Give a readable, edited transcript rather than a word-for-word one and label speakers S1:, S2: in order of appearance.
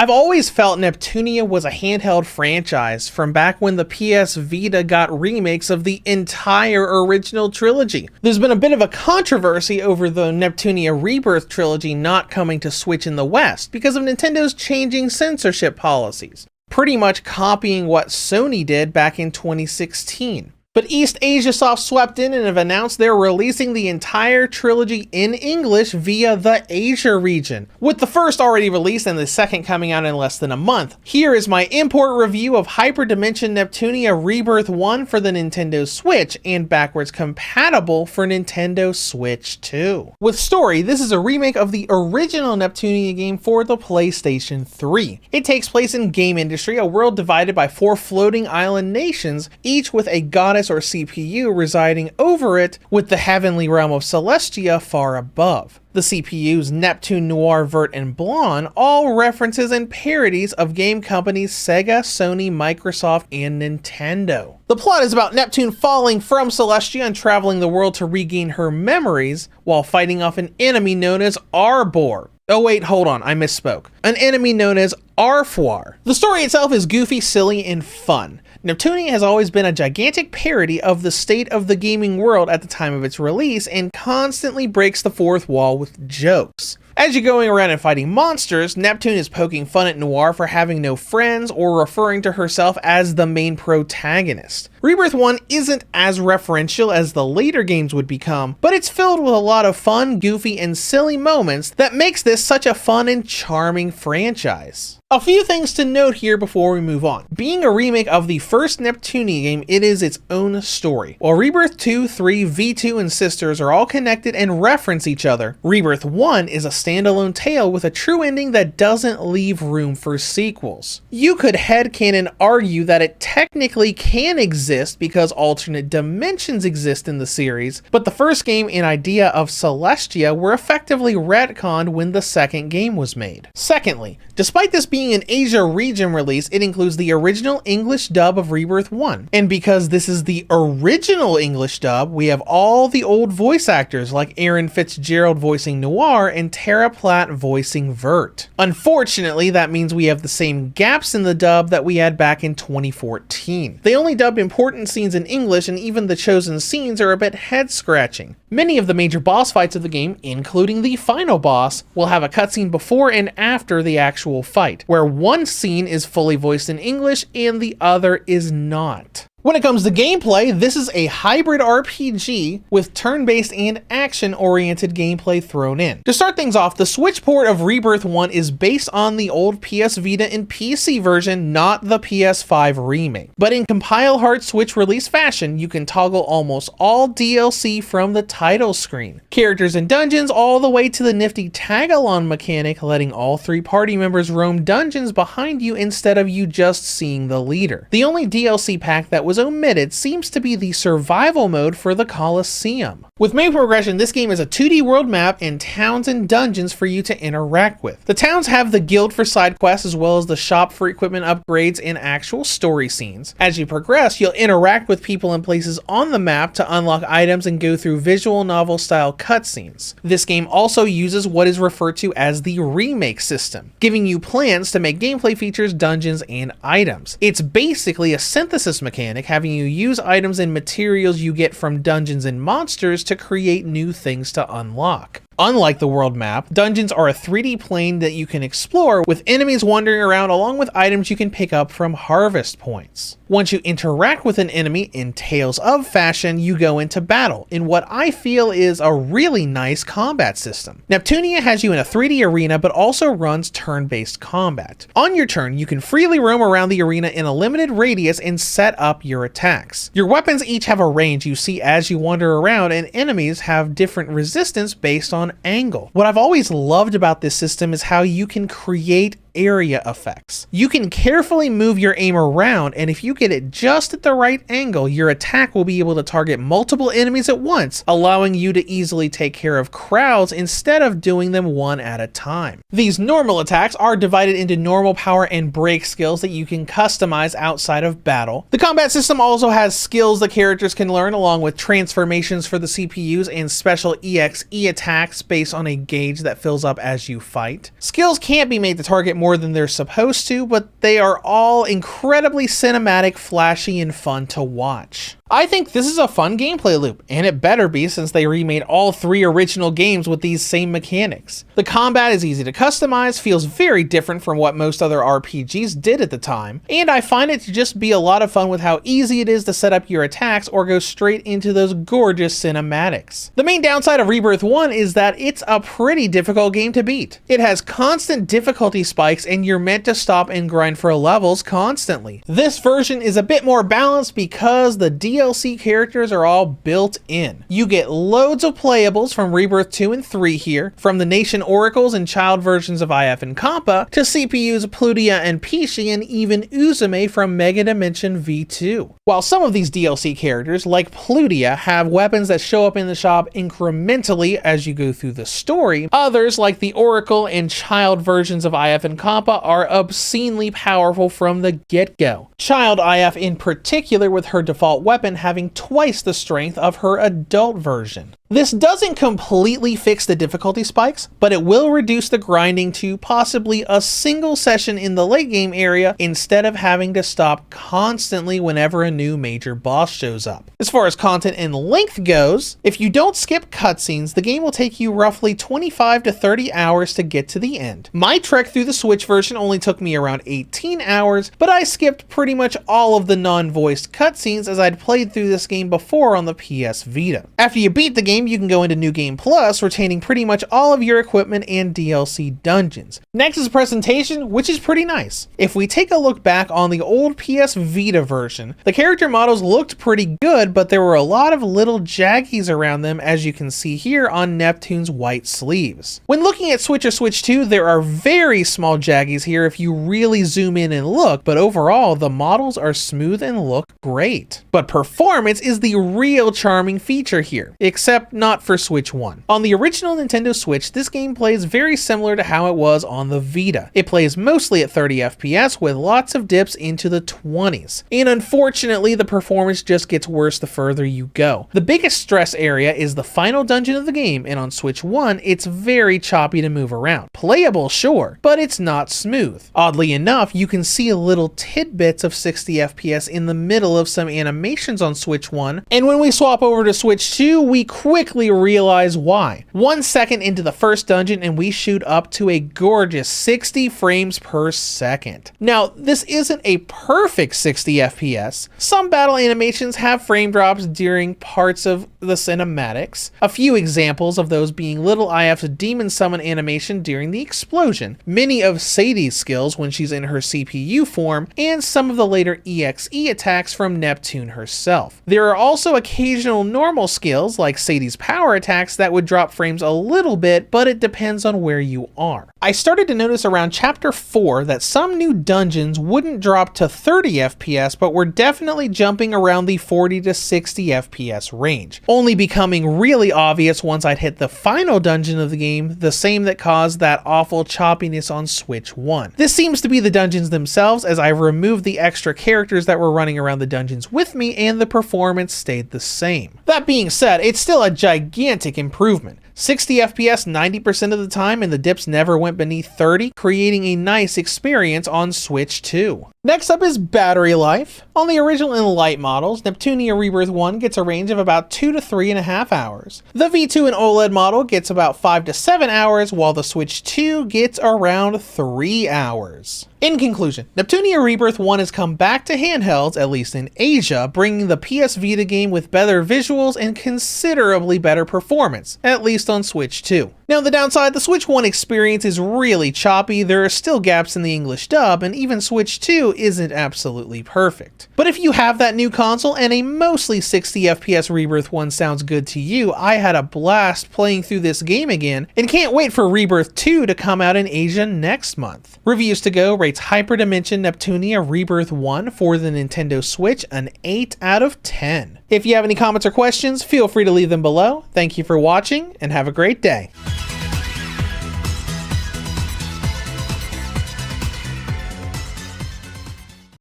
S1: I've always felt Neptunia was a handheld franchise from back when the PS Vita got remakes of the entire original trilogy. There's been a bit of a controversy over the Neptunia Rebirth trilogy not coming to Switch in the West because of Nintendo's changing censorship policies, pretty much copying what Sony did back in 2016. But East Asia Soft swept in and have announced they're releasing the entire trilogy in English via the Asia region, with the first already released and the second coming out in less than a month. Here is my import review of Hyperdimension Neptunia Rebirth 1 for the Nintendo Switch and backwards compatible for Nintendo Switch 2. With story, this is a remake of the original Neptunia game for the PlayStation 3. It takes place in game industry, a world divided by 4 floating island nations, each with a goddess or CPU residing over it, with the heavenly realm of Celestia far above. The CPUs Neptune, Noir, Vert, and Blonde, all references and parodies of game companies Sega, Sony, Microsoft, and Nintendo. The plot is about Neptune falling from Celestia and traveling the world to regain her memories while fighting off an enemy known as Arbor. Oh wait, hold on, I misspoke. An enemy known as Arfoir. The story itself is goofy, silly, and fun. Neptunia has always been a gigantic parody of the state of the gaming world at the time of its release and constantly breaks the fourth wall with jokes. As you're going around and fighting monsters, Neptune is poking fun at Noir for having no friends or referring to herself as the main protagonist. Rebirth 1 isn't as referential as the later games would become, but it's filled with a lot of fun, goofy, and silly moments that makes this such a fun and charming franchise. A few things to note here before we move on. Being a remake of the first Neptunia game, it is its own story. While Rebirth 2, 3, V2, and Sisters are all connected and reference each other, Rebirth 1 is a standalone tale with a true ending that doesn't leave room for sequels. You could headcanon argue that it technically can exist because alternate dimensions exist in the series, but the first game and idea of Celestia were effectively retconned when the second game was made. Secondly, despite this being an Asia region release, it includes the original English dub of Rebirth 1. And because this is the original English dub, we have all the old voice actors like Aaron Fitzgerald voicing Noir and Tara Platt voicing Vert. Unfortunately, that means we have the same gaps in the dub that we had back in 2014. They only dubbed important scenes in English, and even the chosen scenes are a bit head-scratching. Many of the major boss fights of the game, including the final boss, will have a cutscene before and after the actual fight, where one scene is fully voiced in English and the other is not. When it comes to gameplay, this is a hybrid RPG with turn-based and action-oriented gameplay thrown in. To start things off, the Switch port of Rebirth 1 is based on the old PS Vita and PC version, not the PS5 remake. But in compile-hard Switch release fashion, you can toggle almost all DLC from the title screen. Characters and dungeons all the way to the nifty tag-along mechanic, letting all 3 party members roam dungeons behind you instead of you just seeing the leader. The only DLC pack that was omitted seems to be the survival mode for the Colosseum. With main progression, this game is a 2D world map and towns and dungeons for you to interact with. The towns have the guild for side quests as well as the shop for equipment upgrades and actual story scenes. As you progress, you'll interact with people and places on the map to unlock items and go through visual novel style cutscenes. This game also uses what is referred to as the Remake system, giving you plans to make gameplay features, dungeons, and items. It's basically a synthesis mechanic, having you use items and materials you get from dungeons and monsters to create new things to unlock. Unlike the world map, dungeons are a 3D plane that you can explore with enemies wandering around along with items you can pick up from harvest points. Once you interact with an enemy in Tales of fashion, you go into battle in what I feel is a really nice combat system. Neptunia has you in a 3D arena but also runs turn-based combat. On your turn, you can freely roam around the arena in a limited radius and set up your attacks. Your weapons each have a range you see as you wander around, and enemies have different resistance based on angle. What I've always loved about this system is how you can create area effects. You can carefully move your aim around, and if you get it just at the right angle, your attack will be able to target multiple enemies at once, allowing you to easily take care of crowds instead of doing them one at a time. These normal attacks are divided into normal power and break skills that you can customize outside of battle. The combat system also has skills the characters can learn, along with transformations for the CPUs and special EXE attacks based on a gauge that fills up as you fight. Skills can't be made to target more than they're supposed to, but they are all incredibly cinematic, flashy, and fun to watch. I think this is a fun gameplay loop, and it better be since they remade all 3 original games with these same mechanics. The combat is easy to customize, feels very different from what most other RPGs did at the time, and I find it to just be a lot of fun with how easy it is to set up your attacks or go straight into those gorgeous cinematics. The main downside of Rebirth 1 is that it's a pretty difficult game to beat. It has constant difficulty spikes and you're meant to stop and grind for levels constantly. This version is a bit more balanced because the DLC characters are all built in. You get loads of playables from Rebirth 2 and 3 here, from the Nation Oracles and child versions of IF and Compa, to CPU's Plutia and Pishi, and even Uzume from Mega Dimension V2. While some of these DLC characters, like Plutia, have weapons that show up in the shop incrementally as you go through the story, others, like the Oracle and child versions of IF and Compa, are obscenely powerful from the get-go. Child IF in particular, with her default weapon having twice the strength of her adult version. This doesn't completely fix the difficulty spikes, but it will reduce the grinding to possibly a single session in the late game area instead of having to stop constantly whenever a new major boss shows up. As far as content and length goes, if you don't skip cutscenes, the game will take you roughly 25 to 30 hours to get to the end. My trek through the Switch version only took me around 18 hours, but I skipped pretty much all of the non-voiced cutscenes as I'd played through this game before on the PS Vita. After you beat the game, you can go into New Game Plus, retaining pretty much all of your equipment and DLC dungeons. Next is presentation, which is pretty nice. If we take a look back on the old PS Vita version, the character models looked pretty good, but there were a lot of little jaggies around them, as you can see here on Neptune's white sleeves. When looking at Switch or Switch 2, there are very small jaggies here if you really zoom in and look, but overall, the models are smooth and look great. But performance is the real charming feature here, except not for Switch 1. On the original Nintendo Switch, this game plays very similar to how it was on the Vita. It plays mostly at 30 FPS with lots of dips into the 20s. And unfortunately, the performance just gets worse the further you go. The biggest stress area is the final dungeon of the game, and on Switch 1, it's very choppy to move around. Playable, sure, but it's not smooth. Oddly enough, you can see little tidbits of 60 FPS in the middle of some animations on Switch 1, and when we swap over to Switch 2, we quickly realize why. 1 second into the first dungeon and we shoot up to a gorgeous 60 frames per second. Now, this isn't a perfect 60 FPS. Some battle animations have frame drops during parts of the cinematics. A few examples of those being Little IF's demon summon animation during the explosion, many of Sadie's skills when she's in her CPU form, and some of the later EXE attacks from Neptune herself. There are also occasional normal skills like Sadie's power attacks that would drop frames a little bit, but it depends on where you are. I started to notice around chapter 4 that some new dungeons wouldn't drop to 30 FPS, but were definitely jumping around the 40 to 60 FPS range, only becoming really obvious once I'd hit the final dungeon of the game, the same that caused that awful choppiness on Switch 1. This seems to be the dungeons themselves, as I removed the extra characters that were running around the dungeons with me, and the performance stayed the same. That being said, it's still a gigantic improvement. 60 FPS 90% of the time, and the dips never went beneath 30, creating a nice experience on Switch 2. Next up is battery life. On the original and light models, Neptunia Rebirth 1 gets a range of about 2 to 3.5 hours. The V2 and OLED model gets about 5 to 7 hours, while the Switch 2 gets around 3 hours. In conclusion, Neptunia Rebirth 1 has come back to handhelds, at least in Asia, bringing the PS Vita game with better visuals and considerably better performance, at least on Switch 2. Now, the downside, the Switch 1 experience is really choppy. There are still gaps in the English dub, and even Switch 2 isn't absolutely perfect. But if you have that new console and a mostly 60 FPS Rebirth 1 sounds good to you, I had a blast playing through this game again, and can't wait for Rebirth 2 to come out in Asia next month. Reviews to Go rates Hyperdimension Neptunia Rebirth 1 for the Nintendo Switch an 8 out of 10. If you have any comments or questions, feel free to leave them below. Thank you for watching, and have a great day.